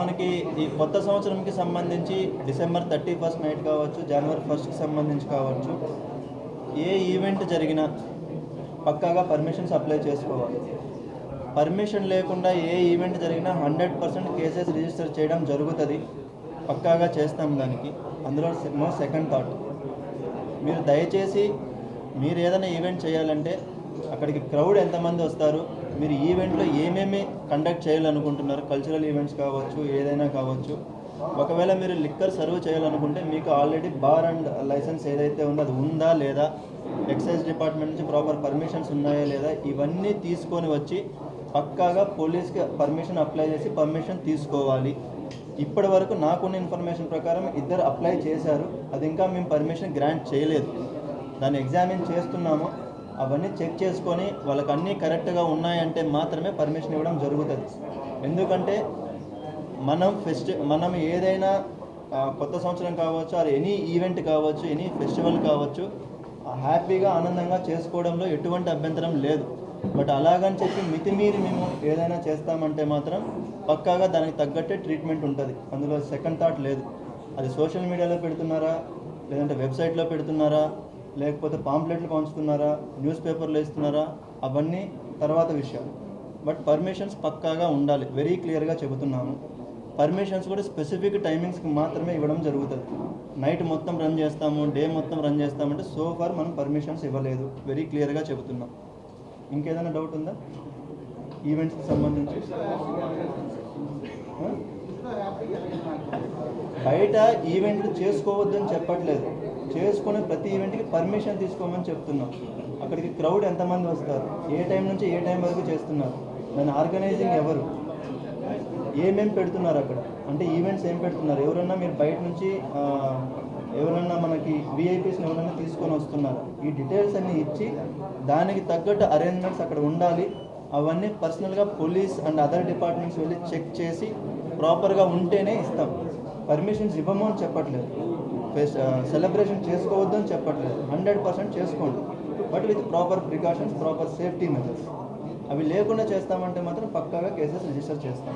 మనకి ఈ కొత్త సంవత్సరంకి సంబంధించి డిసెంబర్ 31 నైట్ కావచ్చు, జనవరి 1కి సంబంధించి కావచ్చు, ఏ ఈవెంట్ జరిగినా పక్కాగా పర్మిషన్స్ అప్లై చేసుకోవాలి. పర్మిషన్ లేకుండా ఏ ఈవెంట్ జరిగినా 100% కేసెస్ రిజిస్టర్ చేయడం జరుగుతుంది. పక్కాగా చేస్తాం దానికి. అందులో నో సెకండ్ థాట్. మీరు దయచేసి మీరు ఏదైనా ఈవెంట్ చేయాలంటే అక్కడికి క్రౌడ్ ఎంతమంది వస్తారు, మీరు ఈవెంట్లో ఏమేమి కండక్ట్ చేయాలనుకుంటున్నారు, కల్చరల్ ఈవెంట్స్ కావచ్చు, ఏదైనా కావచ్చు. ఒకవేళ మీరు లిక్కర్ సర్వ్ చేయాలనుకుంటే మీకు ఆల్రెడీ బార్ అండ్ లైసెన్స్ ఏదైతే ఉందో అది ఉందా లేదా, ఎక్సైజ్ డిపార్ట్మెంట్ నుంచి ప్రాపర్ పర్మిషన్స్ ఉన్నాయా లేదా, ఇవన్నీ తీసుకొని వచ్చి పక్కాగా పోలీస్కి పర్మిషన్ అప్లై చేసి పర్మిషన్ తీసుకోవాలి. ఇప్పటి వరకు నాకున్న ఇన్ఫర్మేషన్ ప్రకారం 2 అప్లై చేశారు. అది ఇంకా మేము పర్మిషన్ గ్రాంట్ చేయలేదు. దాన్ని ఎగ్జామిన్ చేస్తున్నాము. అవన్నీ చెక్ చేసుకొని వాళ్ళకి అన్నీ కరెక్ట్గా ఉన్నాయంటే మాత్రమే పర్మిషన్ ఇవ్వడం జరుగుతుంది. ఎందుకంటే మనం ఏదైనా కొత్త సంవత్సరం కావచ్చు, అది ఎనీ ఈవెంట్ కావచ్చు, ఎనీ ఫెస్టివల్ కావచ్చు, హ్యాపీగా ఆనందంగా చేసుకోవడంలో ఎటువంటి అభ్యంతరం లేదు. బట్ అలాగని చెప్పి మితిమీరి మేము ఏదైనా చేస్తామంటే మాత్రం పక్కాగా దానికి తగ్గట్టే ట్రీట్మెంట్ ఉంటుంది. అందులో సెకండ్ థాట్ లేదు. అది సోషల్ మీడియాలో పెడుతున్నారా, లేదంటే వెబ్సైట్లో పెడుతున్నారా, లేకపోతే పాంప్లెట్లు పంచుతున్నారా, న్యూస్ పేపర్లో ఇస్తున్నారా, అవన్నీ తర్వాత విషయాలు. బట్ పర్మిషన్స్ పక్కాగా ఉండాలి. వెరీ క్లియర్గా చెబుతున్నాము. పర్మిషన్స్ కూడా స్పెసిఫిక్ టైమింగ్స్కి మాత్రమే ఇవ్వడం జరుగుతుంది. నైట్ మొత్తం రన్ చేస్తాము, డే మొత్తం రన్ చేస్తామంటే సో ఫార్ మనం పర్మిషన్స్ ఇవ్వలేదు. వెరీ క్లియర్గా చెబుతున్నాం. ఇంకేదైనా డౌట్ ఉందా ఈవెంట్స్కి సంబంధించి? బయట ఈవెంట్లు చేసుకోవద్దని చెప్పట్లేదు, చేసుకునే ప్రతి ఈవెంట్కి పర్మిషన్ తీసుకోమని చెప్తున్నాం. అక్కడికి క్రౌడ్ ఎంతమంది వస్తారు, ఏ టైం నుంచి ఏ టైం వరకు చేస్తున్నారు, దాన్ని ఆర్గనైజింగ్ ఎవరు, ఏమేమి పెడుతున్నారు అక్కడ, అంటే ఈవెంట్స్ ఏం పెడుతున్నారు, ఎవరన్నా మీరు బయట నుంచి ఎవరన్నా మనకి విఐపీస్ని ఎవరన్నా తీసుకొని వస్తున్నారు, ఈ డీటెయిల్స్ అన్నీ ఇచ్చి దానికి తగ్గట్టు అరేంజ్మెంట్స్ అక్కడ ఉండాలి. అవన్నీ పర్సనల్గా పోలీస్ అండ్ అదర్ డిపార్ట్మెంట్స్ వెళ్ళి చెక్ చేసి ప్రాపర్గా ఉంటేనే ఇస్తాం. పర్మిషన్స్ ఇవ్వము అని చెప్పట్లేదు, సెలబ్రేషన్ చేసుకోవద్దు అని చెప్పట్లేదు. 100% చేసుకోండి, but with proper precautions, proper safety measures. అవి లేకుండా చేస్తామంటే మాత్రం పక్కాగా కేసెస్ రిజిస్టర్ చేస్తాం.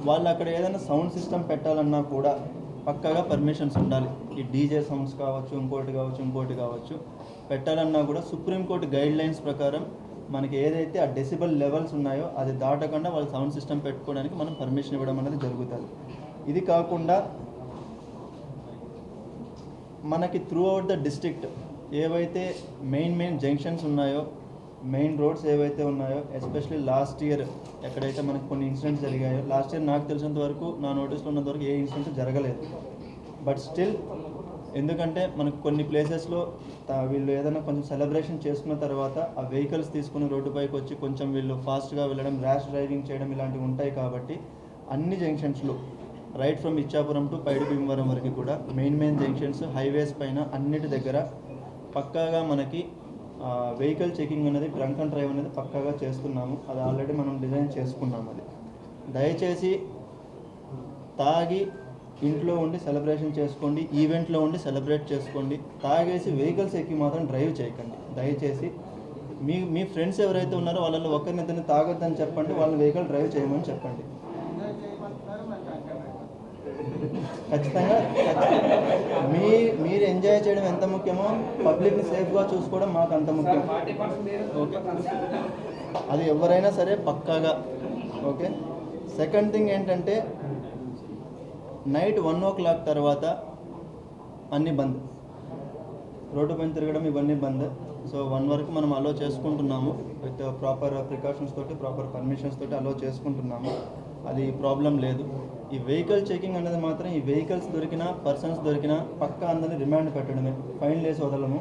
వాళ్ళు అక్కడ ఏదైనా సౌండ్ సిస్టమ్ పెట్టాలన్నా కూడా పక్కాగా పర్మిషన్స్ ఉండాలి. ఈ డీజే సౌండ్స్ కావచ్చు, ఇంకోటి కావచ్చు పెట్టాలన్నా కూడా సుప్రీంకోర్టు గైడ్ లైన్స్ ప్రకారం మనకి ఏదైతే ఆ డెసిబల్ లెవెల్స్ ఉన్నాయో అది దాటకుండా వాళ్ళు సౌండ్ సిస్టమ్ పెట్టుకోవడానికి మనం పర్మిషన్ ఇవ్వడం అనేది జరుగుతుంది. ఇది కాకుండా మనకి త్రూ అవుట్ ద డిస్ట్రిక్ట్ ఏవైతే మెయిన్ జంక్షన్స్ ఉన్నాయో, మెయిన్ రోడ్స్ ఏవైతే ఉన్నాయో, ఎస్పెషలీ లాస్ట్ ఇయర్ ఎక్కడైతే మనకు కొన్ని ఇన్సిడెంట్స్ జరిగాయో, లాస్ట్ ఇయర్ నాకు తెలిసినంత వరకు, నా నోటీస్లో ఉన్నంత వరకు ఏ ఇన్సిడెంట్స్ జరగలేదు. బట్ స్టిల్ ఎందుకంటే మనకు కొన్ని ప్లేసెస్లో వీళ్ళు ఏదైనా కొంచెం సెలబ్రేషన్ చేసుకున్న తర్వాత ఆ వెహికల్స్ తీసుకుని రోడ్డుపైకి వచ్చి కొంచెం వీళ్ళు ఫాస్ట్గా వెళ్ళడం, ర్యాష్ డ్రైవింగ్ చేయడం ఇలాంటివి ఉంటాయి. కాబట్టి అన్ని జంక్షన్స్లో రైట్ ఫ్రమ్ ఇచ్చాపురం టు పైడి భీమవరం వరకు కూడా మెయిన్ జంక్షన్స్, హైవేస్ పైన అన్నిటి దగ్గర పక్కాగా మనకి వెహికల్ చెకింగ్ అనేది, డ్రంక్ అండ్ డ్రైవ్ అనేది పక్కాగా చేస్తున్నాము. అది ఆల్రెడీ మనం డిజైన్ చేసుకున్నాము. అది దయచేసి తాగి ఇంట్లో ఉండి సెలబ్రేషన్ చేసుకోండి, ఈవెంట్లో ఉండి సెలబ్రేట్ చేసుకోండి. తాగేసి వెహికల్స్ ఎక్కి మాత్రం డ్రైవ్ చేయకండి దయచేసి. మీ ఫ్రెండ్స్ ఎవరైతే ఉన్నారో వాళ్ళలో ఒకరినిద్దరిని తాగొద్దని చెప్పండి, వాళ్ళని వెహికల్ డ్రైవ్ చేయమని చెప్పండి. ఖచ్చితంగా మీరు ఎంజాయ్ చేయడం ఎంత ముఖ్యమో పబ్లిక్ని సేఫ్గా చూసుకోవడం మాకు అంత ముఖ్యం. ఓకే, అది ఎవరైనా సరే పక్కాగా. ఓకే, సెకండ్ థింగ్ ఏంటంటే నైట్ 1 o'clock తర్వాత అన్నీ బంద్, రోడ్డు పైన తిరగడం ఇవన్నీ బంద్. సో 1 వరకు మనం అలో చేసుకుంటున్నాము, విత్ ప్రాపర్ ప్రికాషన్స్ తోటి, ప్రాపర్ పర్మిషన్స్ తోటి అలో చేసుకుంటున్నాము. అది ప్రాబ్లం లేదు. ఈ వెహికల్ చెకింగ్ అనేది మాత్రం ఈ వెహికల్స్ దొరికినా, పర్సన్స్ దొరికినా పక్కా అందరినీ రిమాండ్ పెట్టడమే, ఫైన్లు వేసి వదలము.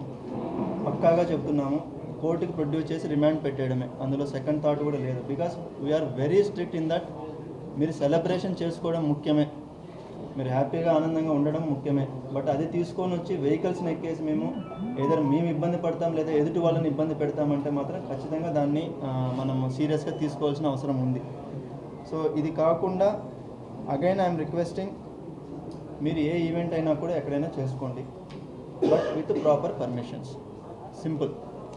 పక్కాగా చెప్తున్నాము, కోర్టుకి ప్రొడ్యూస్ చేసి రిమాండ్ పెట్టేయడమే. అందులో సెకండ్ థాట్ కూడా లేదు. Because we are very strict in that. మీరు సెలబ్రేషన్ చేసుకోవడం ముఖ్యమే, మీరు హ్యాపీగా ఆనందంగా ఉండడం ముఖ్యమే. బట్ అది తీసుకొని వచ్చి వెహికల్స్ని ఎక్కేసి మేము ఇబ్బంది పడతాం లేదా ఎదుటి వాళ్ళని ఇబ్బంది పెడతామంటే మాత్రం ఖచ్చితంగా దాన్ని మనం సీరియస్గా తీసుకోవాల్సిన అవసరం ఉంది. సో ఇది కాకుండా అగైన్ ఐఎమ్ రిక్వెస్టింగ్, మీరు ఏ ఈవెంట్ అయినా కూడా ఎక్కడైనా చేసుకోండి, but with proper permissions. Simple.